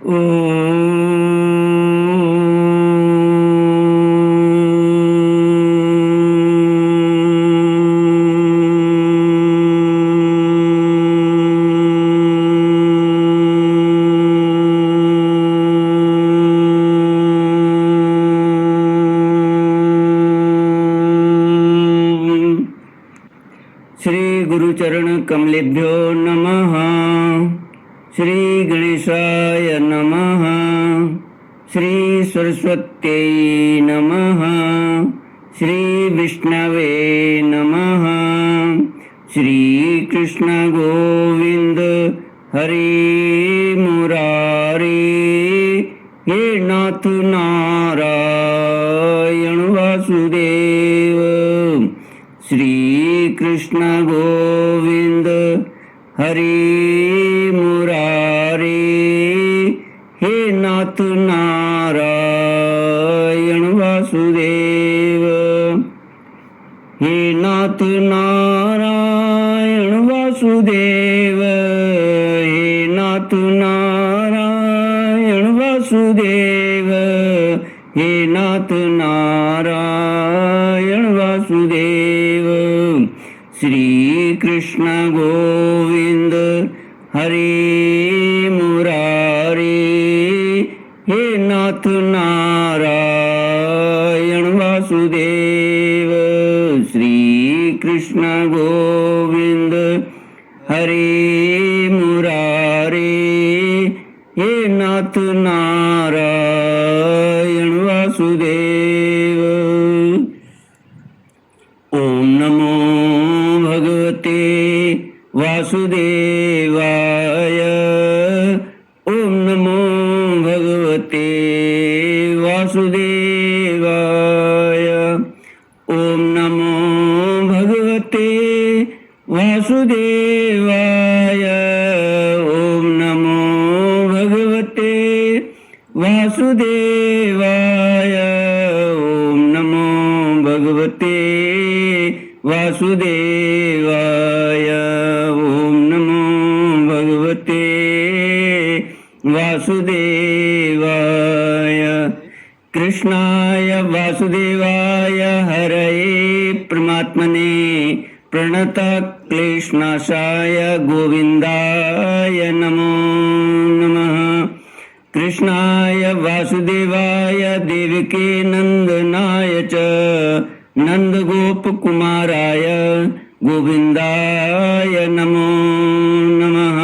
ओम श्री गुरुचरण कमलेभ्यो नमः। श्री गणेशाय नमः। श्री सरस्वत्यै नमः। श्री विष्णवे नमः। श्री कृष्ण गोविंद हरि मुरारी। हे नाथ नारायण वासुदेव। श्री कृष्ण गोविंद हरि मुरारी। हे नाथ नारायण वासुदेव। हे नाथ नारायण वासुदेव। हे नाथ नारायण वासुदेव। हे नाथ नारायण वासुदेव। श्री कृष्ण गोविंद हरि मुरारी। हे नाथ नारायण वासुदेव। श्री कृष्ण गोविंद हरि मुरारी। हे नाथ नारायण वासुदेव। ओम नमो भगवते वासुदेवाय। ओम नमो भगवते वासुदेवाय। ओम नमो भगवते वासुदेवाय। ओम नमो भगवते वासुदेवाय। ओम नमो भगवते वासुदेवाय। ओम नमो भगवते वासुदेवाय। कृष्णाय वासुदेवाय हरये परमात्मने प्रणतक्लेशनाशाय गोविन्दाय नमो नमः। कृष्णाय वासुदेवाय देवकी नंदनाय च नंदगोपकुमाराय गोविन्दाय नमो नमः।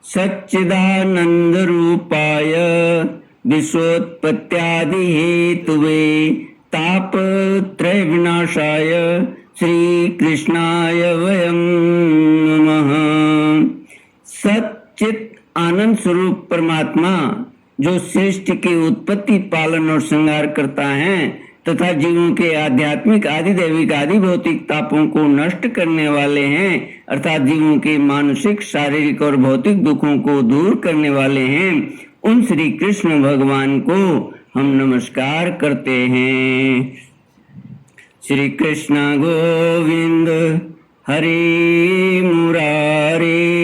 सच्चिदानन्दरूपाय विश्वोत्पत्त्यादिहेतुवे तापत्रयविनाशाय श्रीकृष्णाय वयं नमः। सच्चित आनंद स्वरूप परमात्मा जो सृष्टि की उत्पत्ति, पालन और श्रृंगार करता है तथा जीवों के आध्यात्मिक, आदि दैविक, आदि भौतिक तापों को नष्ट करने वाले हैं, अर्थात जीवों के मानसिक, शारीरिक और भौतिक दुखों को दूर करने वाले हैं, उन श्री कृष्ण भगवान को हम नमस्कार करते हैं। श्री कृष्ण गोविंद हरि मुरारी।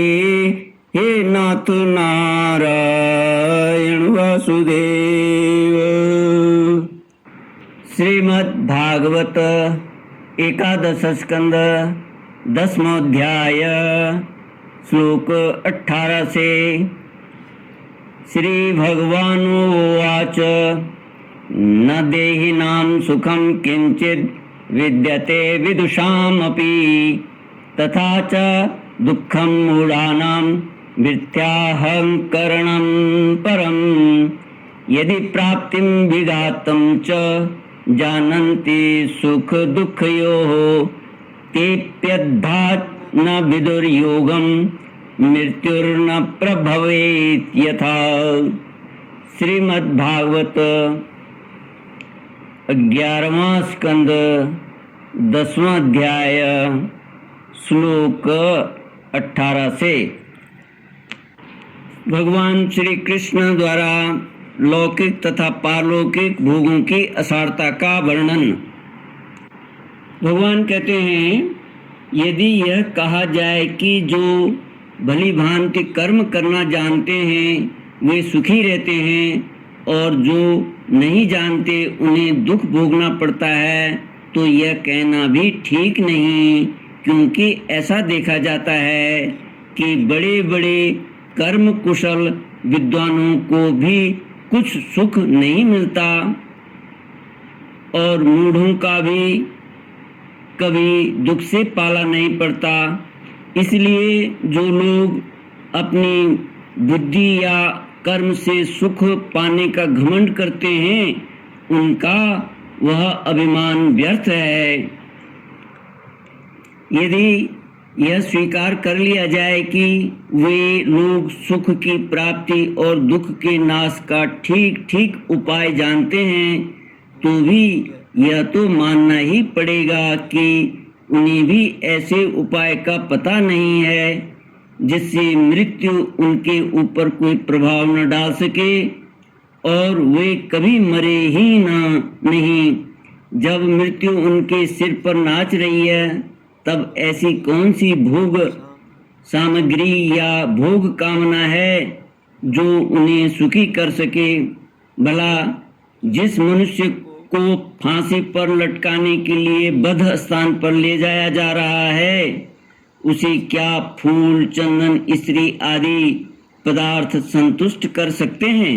हे नाथ नारायण वासुदेव। श्रीमद् भागवत एकादश स्कंद 10वां अध्याय श्लोक 18 से। श्री भगवानुवाच न देहिनां सुखं किंचित् विद्यते विदुषामपि तथा च दुःखं मूढानां मिथ्याहंकरणं परम्। यदि प्राप्तिं विघातं च जानन्ति सुख दुःखयोः तेऽप्यद्भात् न विदुर्योगं मृत्युर्न प्रभवेत् यथा। श्रीमद्भागवत 11वां स्कंद 10वां अध्याय श्लोक 18 से। भगवान श्री कृष्ण द्वारा लौकिक तथा पारलौकिक भोगों की असारता का वर्णन। भगवान कहते हैं, यदि यह कहा जाए कि जो भली भांति कर्म करना जानते हैं वे सुखी रहते हैं, और जो नहीं जानते उन्हें दुख भोगना पड़ता है, तो यह कहना भी ठीक नहीं, क्योंकि ऐसा देखा जाता है कि बड़े बड़े कर्म कुशल विद्वानों को भी कुछ सुख नहीं मिलता, और मूढ़ों का भी कभी दुख से पाला नहीं पड़ता। इसलिए जो लोग अपनी बुद्धि या कर्म से सुख पाने का घमंड करते हैं, उनका वह अभिमान व्यर्थ है। यदि यह स्वीकार कर लिया जाए कि वे लोग सुख की प्राप्ति और दुख के नाश का ठीक ठीक उपाय जानते हैं, तो भी यह तो मानना ही पड़ेगा कि उन्हें भी ऐसे उपाय का पता नहीं है जिससे मृत्यु उनके ऊपर कोई प्रभाव न डाल सके और वे कभी मरे ही नहीं। जब मृत्यु उनके सिर पर नाच रही है, तब ऐसी कौन सी भोग सामग्री या भोग कामना है जो उन्हें सुखी कर सके। भला जिस मनुष्य को फांसी पर लटकाने के लिए बध स्थान पर ले जाया जा रहा है, उसे क्या फूल, चंदन, स्त्री आदि पदार्थ संतुष्ट कर सकते हैं?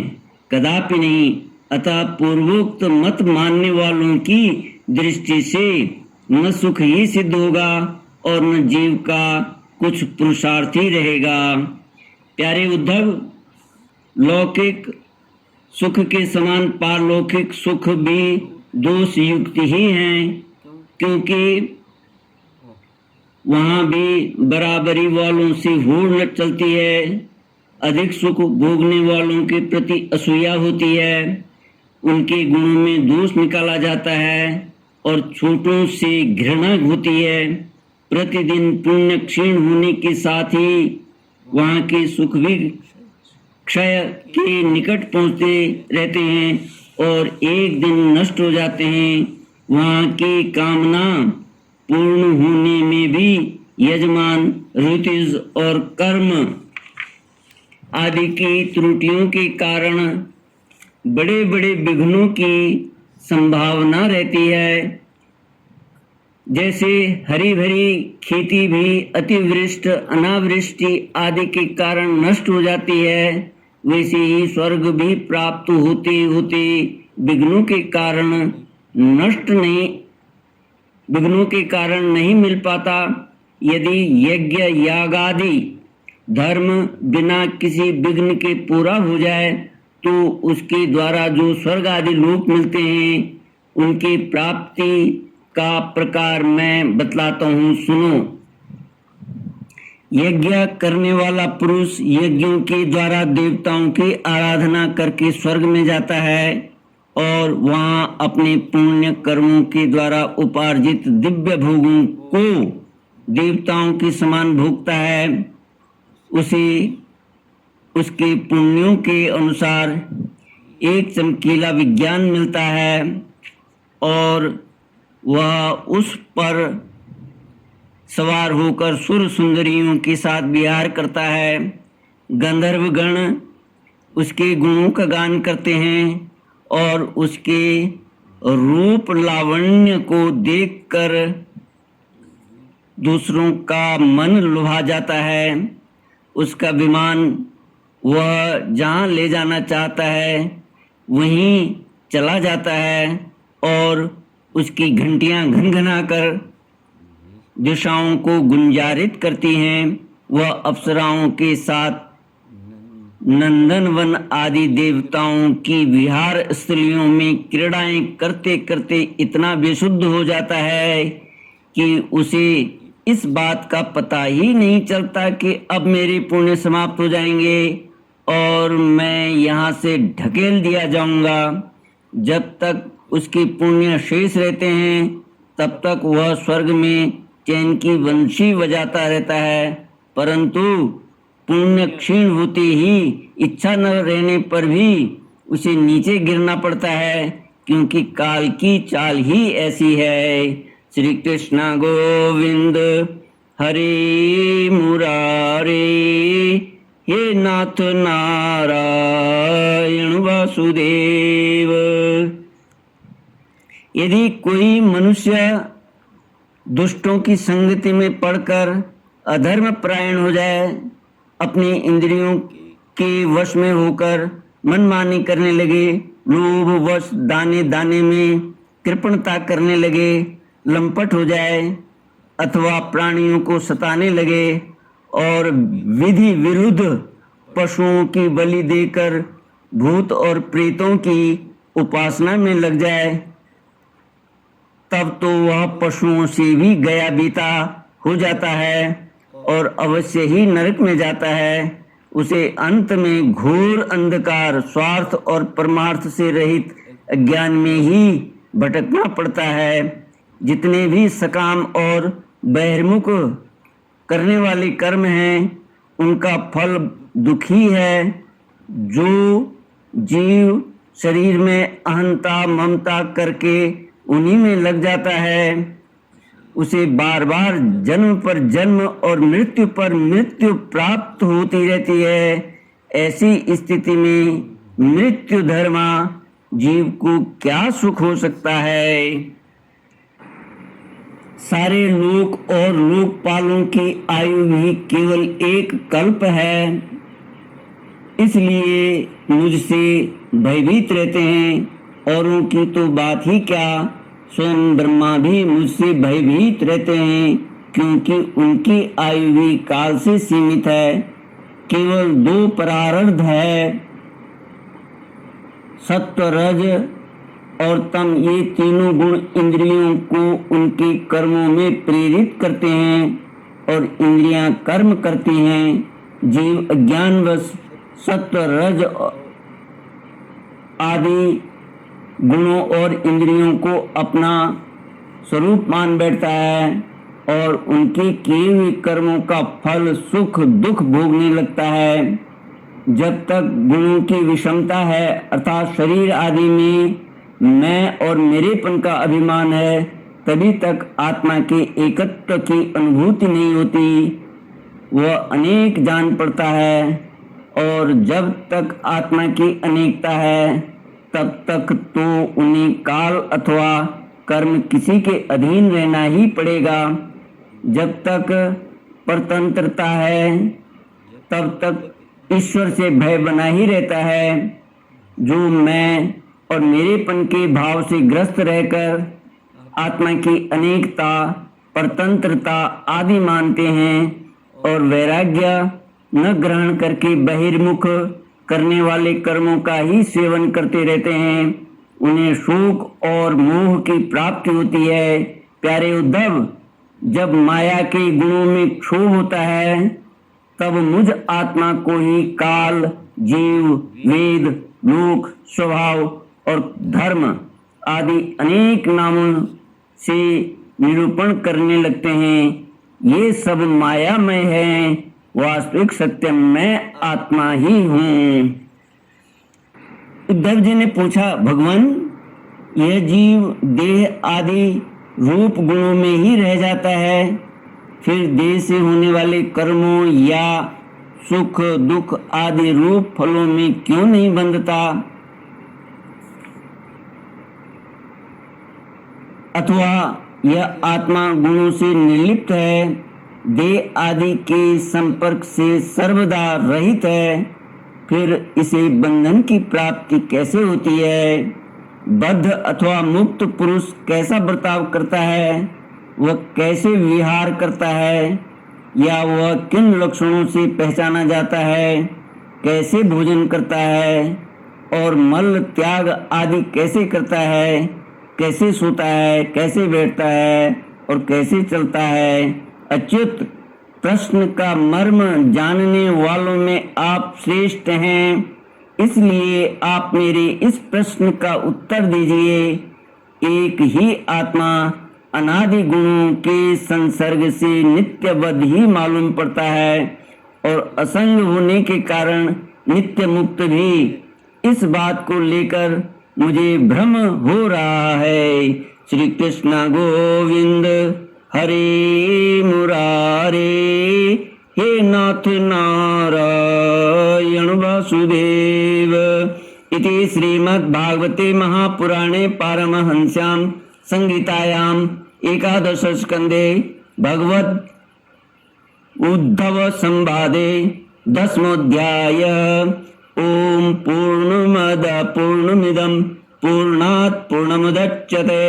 कदापि नहीं। अतः पूर्वोक्त मत मानने वालों की दृष्टि से न सुख ही सिद्ध होगा और न जीव का कुछ पुरुषार्थ ही रहेगा। प्यारे उद्धव, लौकिक सुख के समान पारलौकिक सुख भी दोष युक्त ही हैं, क्योंकि वहाँ भी बराबरी वालों से होड़ चलती है। अधिक सुख भोगने वालों के प्रति असूया होती है, उनके गुणों में दोष निकाला जाता है और छोटों से घृणा होती है। प्रतिदिन पुण्य क्षीण होने के साथ ही वहाँ के सुख भी क्षय के निकट पहुँचते रहते हैं और एक दिन नष्ट हो जाते हैं। वहाँ की कामना पूर्ण होने में भी यजमान, ऋतुज और कर्म आदि की त्रुटियों के कारण बड़े बड़े विघ्नों की संभावना रहती है। जैसे हरी भरी खेती भी अतिवृष्टि, अनावृष्टि आदि के कारण नष्ट हो जाती है, वैसे ही स्वर्ग भी प्राप्त होते होते विघ्नों के कारण नहीं मिल पाता। यदि यज्ञ यागादि धर्म बिना किसी विघ्न के पूरा हो जाए, तो उसके द्वारा जो स्वर्ग आदि लोक मिलते हैं, उनकी प्राप्ति का प्रकार मैं बतलाता हूँ, सुनो। यज्ञ करने वाला पुरुष यज्ञों के द्वारा देवताओं की आराधना करके स्वर्ग में जाता है और वहाँ अपने पुण्य कर्मों के द्वारा उपार्जित दिव्य भोगों को देवताओं के समान भोगता है। उसे उसके पुण्यों के अनुसार एक चमकीला विज्ञान मिलता है और वह उस पर सवार होकर सुर सुंदरियों के साथ विहार करता है। गंधर्वगण उसके गुणों का गान करते हैं और उसके रूप लावण्य को देखकर दूसरों का मन लुभा जाता है। उसका विमान वह जहाँ ले जाना चाहता है वहीं चला जाता है और उसकी घंटियाँ घनघना कर दिशाओं को गुंजारित करती हैं। वह अप्सराओं के साथ नंदनवन आदि देवताओं की विहार स्थलियों में क्रीड़ाएं करते करते इतना बेसुध हो जाता है कि उसे इस बात का पता ही नहीं चलता कि अब मेरे पुण्य समाप्त हो जाएंगे और मैं यहाँ से ढकेल दिया जाऊंगा। जब तक उसके पुण्य शेष रहते हैं, तब तक वह स्वर्ग में चैन की बंशी बजाता रहता है, परंतु पुण्य क्षीण होते ही इच्छा न रहने पर भी उसे नीचे गिरना पड़ता है, क्योंकि काल की चाल ही ऐसी है। श्री कृष्ण गोविंद हरे मुरारे हे नाथ नारायण वासुदेव। यदि कोई मनुष्य दुष्टों की संगति में पड़कर अधर्म परायण हो जाए, अपनी इंद्रियों के वश में होकर मनमानी करने लगे, लोभ वश दाने दाने में कृपणता करने लगे, लंपट हो जाए अथवा प्राणियों को सताने लगे और विधि विरुद्ध पशुओं की बलि देकर भूत और प्रेतों की उपासना में लग जाए, तब तो वह पशुओं से भी गया बीता हो जाता है और अवश्य ही नरक में जाता है। उसे अंत में घोर अंधकार, स्वार्थ और परमार्थ से रहित अज्ञान में ही भटकना पड़ता है। जितने भी सकाम और बहिर्मुख करने वाले कर्म हैं, उनका फल दुखी है। जो जीव शरीर में अहंता ममता करके उन्हीं में लग जाता है, उसे बार बार जन्म पर जन्म और मृत्यु पर मृत्यु प्राप्त होती रहती है। ऐसी स्थिति में मृत्यु धर्मा जीव को क्या सुख हो सकता है। सारे लोक और लोकपालों की आयु भी केवल एक कल्प है, इसलिए मुझसे भयभीत रहते हैं। औरों की तो बात ही क्या, स्वयं ब्रह्मा भी मुझसे भयभीत रहते हैं, क्योंकि उनकी आयु भी काल से सीमित है। केवल 2 परार्ध है, सत्व रज और तम। ये तीनों गुण इंद्रियों को उनके कर्मों में प्रेरित करते हैं और इंद्रियां कर्म करती हैं। जीव अज्ञानवश सत्व रज आदि गुणों और इंद्रियों को अपना स्वरूप मान बैठता है और उनके किए हुए कर्मों का फल सुख दुख भोगने लगता है। जब तक गुणों की विषमता है, अर्थात शरीर आदि में मैं और मेरेपन का अभिमान है, तभी तक आत्मा के एकत्व की अनुभूति नहीं होती। वह अनेक जान पड़ता है और जब तक आत्मा की अनेकता है, तब तक तो उन्हें काल अथवा कर्म किसी के अधीन रहना ही पड़ेगा। जब तक परतंत्रता है, तब तक ईश्वर से भय बना ही रहता है। जो मैं और मेरेपन के भाव से ग्रस्त रहकर आत्मा की अनेकता, परतंत्रता आदि मानते हैं और वैराग्य न ग्रहण करके बहिर्मुख करने वाले कर्मों का ही सेवन करते रहते हैं, उन्हें शोक और मोह की प्राप्ति होती है। प्यारे उद्धव, जब माया के गुणों में क्षोभ होता है, तब मुझ आत्मा को ही काल, जीव, वेद, लोक, स्वभाव और धर्म आदि अनेक नामों से निरूपण करने लगते हैं। ये सब मायामय है, वास्तविक सत्य मैं आत्मा ही हूँ। उद्धव जी ने पूछा, भगवान, यह जीव देह आदि रूप गुणों में ही रह जाता है, फिर देह से होने वाले कर्मों या सुख दुख आदि रूप फलों में क्यों नहीं बंधता? अथवा यह आत्मा गुणों से निर्लिप्त है, देह आदि के संपर्क से सर्वदा रहित है, फिर इसे बंधन की प्राप्ति कैसे होती है? बद्ध अथवा मुक्त पुरुष कैसा बर्ताव करता है? वह कैसे विहार करता है? या वह किन लक्षणों से पहचाना जाता है? कैसे भोजन करता है और मल त्याग आदि कैसे करता है? कैसे सोता है, कैसे बैठता है और कैसे चलता है? अच्युत, प्रश्न का मर्म जानने वालों में आप श्रेष्ठ हैं, इसलिए आप मेरे इस प्रश्न का उत्तर दीजिए। एक ही आत्मा अनादि गुणों के संसर्ग से नित्यबद्ध ही मालूम पड़ता है और असंग होने के कारण नित्य मुक्त भी। इस बात को लेकर मुझे भ्रम हो रहा है। श्री कृष्ण गोविंद हरे मुरारे, हे नाथ नारायण वासुदेव। इति श्रीमद्भागवते महापुराणे पारमहंस्यां संहितायां एकादश स्कंदे भगवद उद्धव संवादे 10मोऽध्याय। ओम पूर्णमद पूर्णमिदं पूर्णात् पूर्णमुदच्यते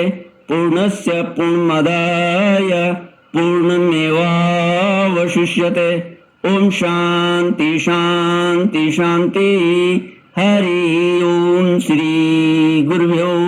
पूर्णस्य पूर्णमादाय पूर्णमेवावशिष्यते। ओम शांति शांति शांति। हरि ओम श्री गुरुभ्यो